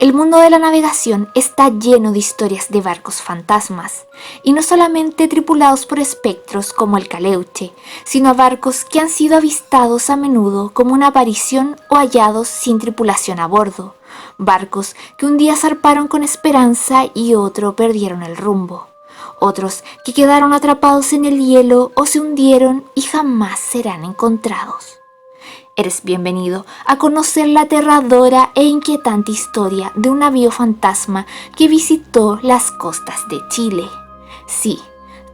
El mundo de la navegación está lleno de historias de barcos fantasmas, y no solamente tripulados por espectros como el Caleuche, sino barcos que han sido avistados a menudo como una aparición o hallados sin tripulación a bordo, barcos que un día zarparon con esperanza y otro perdieron el rumbo, otros que quedaron atrapados en el hielo o se hundieron y jamás serán encontrados. Eres bienvenido a conocer la aterradora e inquietante historia de un navío fantasma que visitó las costas de Chile. Sí,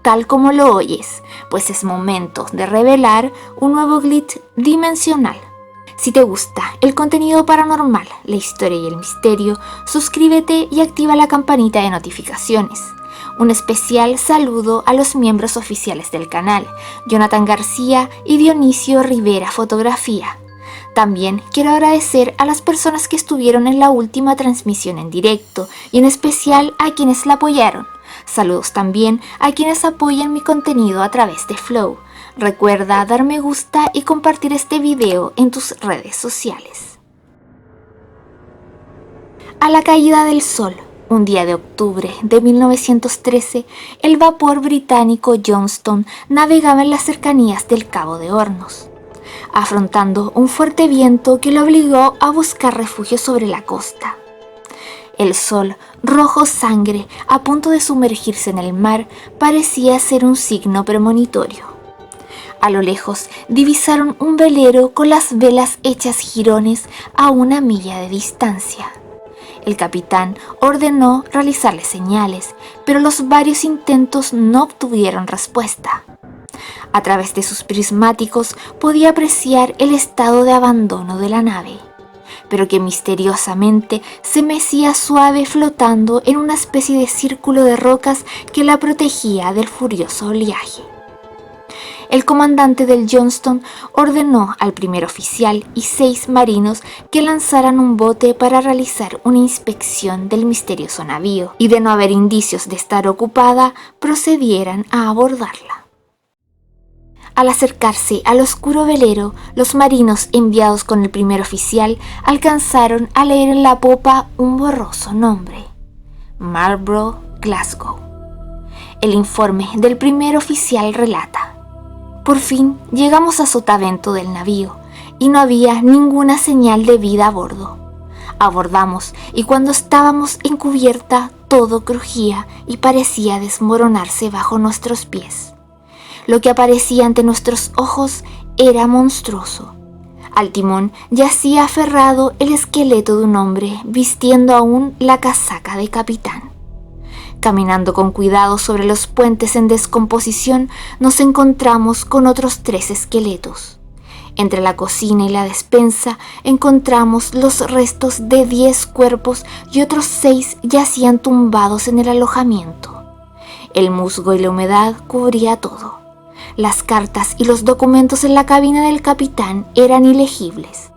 tal como lo oyes, pues es momento de revelar un nuevo glitch dimensional. Si te gusta el contenido paranormal, la historia y el misterio, suscríbete y activa la campanita de notificaciones. Un especial saludo a los miembros oficiales del canal, Jonathan García y Dionisio Rivera Fotografía. También quiero agradecer a las personas que estuvieron en la última transmisión en directo y en especial a quienes la apoyaron. Saludos también a quienes apoyan mi contenido a través de Flow. Recuerda dar me gusta y compartir este video en tus redes sociales. A la caída del sol, un día de octubre de 1913, el vapor británico Johnston navegaba en las cercanías del Cabo de Hornos, afrontando un fuerte viento que lo obligó a buscar refugio sobre la costa. El sol, rojo sangre, a punto de sumergirse en el mar, parecía ser un signo premonitorio. A lo lejos divisaron un velero con las velas hechas jirones a 1 milla de distancia. El capitán ordenó realizarle señales, pero los varios intentos no obtuvieron respuesta. A través de sus prismáticos podía apreciar el estado de abandono de la nave, pero que misteriosamente se mecía suave flotando en una especie de círculo de rocas que la protegía del furioso oleaje. El comandante del Johnston ordenó al primer oficial y 6 marinos que lanzaran un bote para realizar una inspección del misterioso navío y, de no haber indicios de estar ocupada, procedieran a abordarla. Al acercarse al oscuro velero, los marinos enviados con el primer oficial alcanzaron a leer en la popa un borroso nombre: Marlborough, Glasgow. El informe del primer oficial relata: por fin llegamos a sotavento del navío y no había ninguna señal de vida a bordo. Abordamos y cuando estábamos en cubierta todo crujía y parecía desmoronarse bajo nuestros pies. Lo que aparecía ante nuestros ojos era monstruoso. Al timón yacía aferrado el esqueleto de un hombre vistiendo aún la casaca de capitán. Caminando con cuidado sobre los puentes en descomposición, nos encontramos con otros 3 esqueletos. Entre la cocina y la despensa encontramos los restos de 10 cuerpos y otros 6 yacían tumbados en el alojamiento. El musgo y la humedad cubría todo. Las cartas y los documentos en la cabina del capitán eran ilegibles.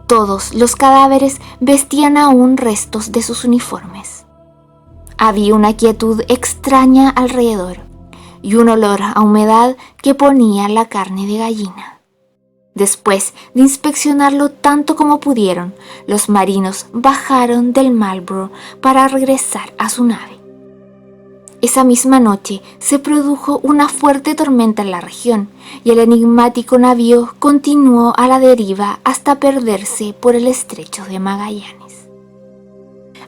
Todos los cadáveres vestían aún restos de sus uniformes. Había una quietud extraña alrededor y un olor a humedad que ponía la carne de gallina. Después de inspeccionarlo tanto como pudieron, los marinos bajaron del Marlborough para regresar a su nave. Esa misma noche se produjo una fuerte tormenta en la región y el enigmático navío continuó a la deriva hasta perderse por el estrecho de Magallanes.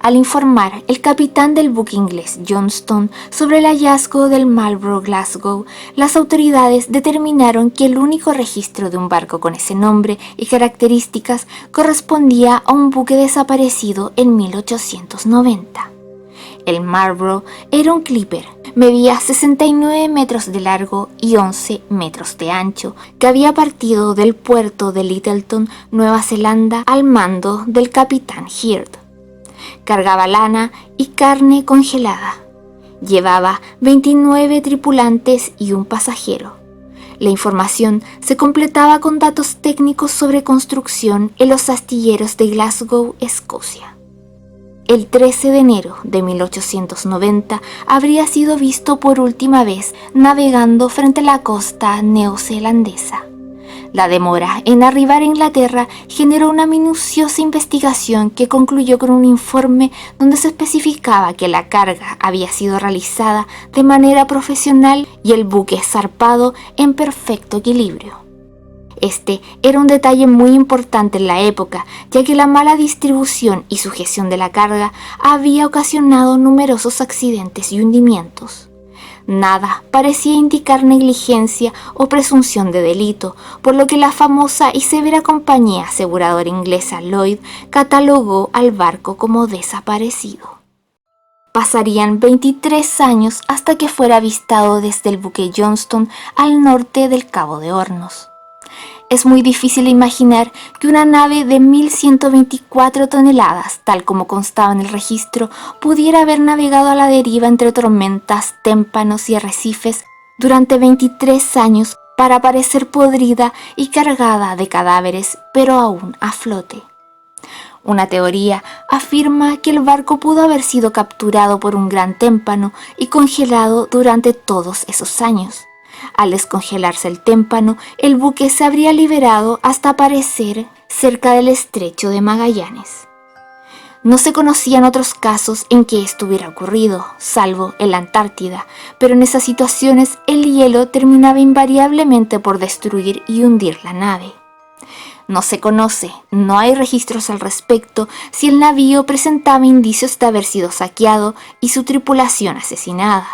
Al informar el capitán del buque inglés Johnston sobre el hallazgo del Marlborough Glasgow, las autoridades determinaron que el único registro de un barco con ese nombre y características correspondía a un buque desaparecido en 1890. El Marlborough era un clipper, medía 69 metros de largo y 11 metros de ancho, que había partido del puerto de Lyttelton, Nueva Zelanda, al mando del capitán Heard. Cargaba lana y carne congelada. Llevaba 29 tripulantes y un pasajero. La información se completaba con datos técnicos sobre construcción en los astilleros de Glasgow, Escocia. El 13 de enero de 1890 habría sido visto por última vez navegando frente a la costa neozelandesa. La demora en arribar a Inglaterra generó una minuciosa investigación que concluyó con un informe donde se especificaba que la carga había sido realizada de manera profesional y el buque zarpado en perfecto equilibrio. Este era un detalle muy importante en la época, ya que la mala distribución y sujeción de la carga había ocasionado numerosos accidentes y hundimientos. Nada parecía indicar negligencia o presunción de delito, por lo que la famosa y severa compañía aseguradora inglesa Lloyd catalogó al barco como desaparecido. Pasarían 23 años hasta que fuera avistado desde el buque Johnston al norte del Cabo de Hornos. Es muy difícil imaginar que una nave de 1.124 toneladas, tal como constaba en el registro, pudiera haber navegado a la deriva entre tormentas, témpanos y arrecifes durante 23 años para aparecer podrida y cargada de cadáveres, pero aún a flote. Una teoría afirma que el barco pudo haber sido capturado por un gran témpano y congelado durante todos esos años. Al descongelarse el témpano, el buque se habría liberado hasta aparecer cerca del estrecho de Magallanes. No se conocían otros casos en que esto hubiera ocurrido, salvo en la Antártida, pero en esas situaciones el hielo terminaba invariablemente por destruir y hundir la nave. No se conoce, no hay registros al respecto si el navío presentaba indicios de haber sido saqueado y su tripulación asesinada.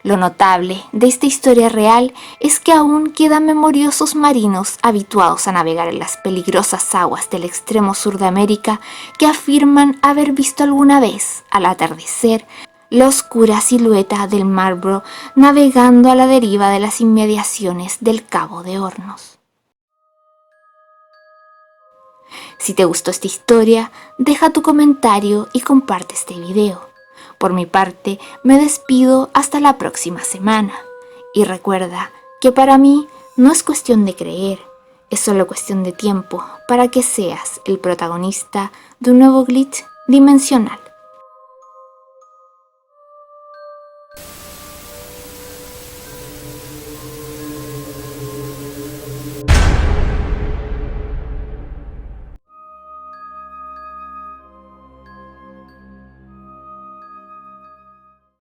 Lo notable de esta historia real es que aún quedan memoriosos marinos habituados a navegar en las peligrosas aguas del extremo sur de América que afirman haber visto alguna vez, al atardecer, la oscura silueta del Marlborough navegando a la deriva de las inmediaciones del Cabo de Hornos. Si te gustó esta historia, deja tu comentario y comparte este video. Por mi parte, me despido hasta la próxima semana. Y recuerda que para mí no es cuestión de creer, es solo cuestión de tiempo para que seas el protagonista de un nuevo glitch dimensional.